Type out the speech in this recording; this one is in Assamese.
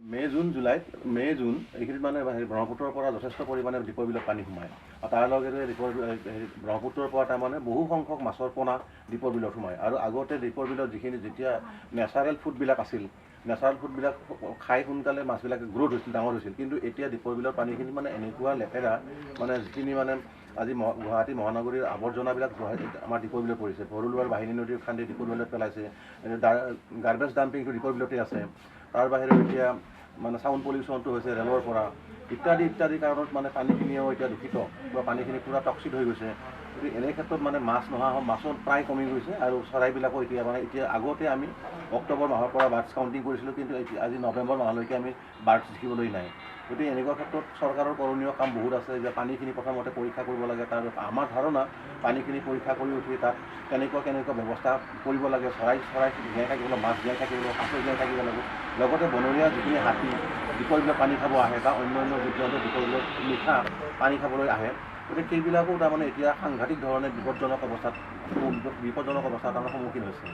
মে জুন এইখিনিত মানে ব্ৰহ্মপুত্ৰৰ পৰা যথেষ্ট পৰিমাণে দীপৰ বিলত পানী সোমায় আৰু তাৰ লগতে ব্ৰহ্মপুত্ৰৰ পৰা তাৰমানে বহু সংখ্যক মাছৰ পোনা দীপৰ বিলত সোমায় আৰু আগতে দীপৰ বিলত যেতিয়া নেচাৰেল ফুডবিলাক আছিল নেচাৰেল ফুডবিলাক খাই সোনকালে মাছবিলাকে গ্ৰোথ হৈছিল ডাঙৰ হৈছিল কিন্তু এতিয়া দীপৰ বিলৰ পানীখিনি মানে এনেকুৱা লেতেৰা মানে যিখিনি মানে আজি গুৱাহাটী মহানগৰীৰ আৱৰ্জনাবিলাক আমাৰ দীপৰ বিলত পৰিছে ভৰলুৱাৰ বাহিনী নদীৰ খান্দি দীপৰ বিলত পেলাইছে গাৰ্বেজ ডাম্পিংটো দীপৰ বিলতে আছে তাৰ বাহিৰে এতিয়া মানে সাউণ্ড পলিউশ্যনটো হৈছে ৰেলৰ পৰা ইত্যাদি কাৰণত মানে পানীখিনিও এতিয়া দূষিত বা পানীখিনি পূৰা টক্সিক হৈ গৈছে গতিকে এনে ক্ষেত্ৰত মানে মাছ নোহোৱা মাছৰ প্ৰায় কমি গৈছে আৰু চৰাইবিলাকো এতিয়া আগতে আমি অক্টোবৰ মাহৰ পৰা বাৰ্ডছ কাউণ্টিং কৰিছিলোঁ কিন্তু আজি নৱেম্বৰ মাহলৈকে আমি বাৰ্ডছ দেখিবলৈ নাই গতিকে এনেকুৱা ক্ষেত্ৰত চৰকাৰৰ কৰণীয় কাম বহুত আছে যে পানীখিনি প্ৰথমতে পৰীক্ষা কৰিব লাগে তাৰ আমাৰ ধাৰণা পানীখিনি পৰীক্ষা কৰি উঠি তাত কেনেকুৱা ব্যৱস্থা কৰিব লাগে চৰাই জীয়াই থাকিব মাছ জীয়াই থাকিব কাছ জীয়াই থাকিব লাগে লগতে বনৰীয়া যিখিনি হাতী দীপৰ বিলত পানী খাব আহে বা অন্যান্য জীৱ জন্তু দীপৰ বিলত মিঠা পানী খাবলৈ আহে গতিকে সেইবিলাকো তাৰমানে এতিয়া সাংঘাতিক ধৰণে বিপদজনক অৱস্থাত আমাৰ সন্মুখীন হৈছে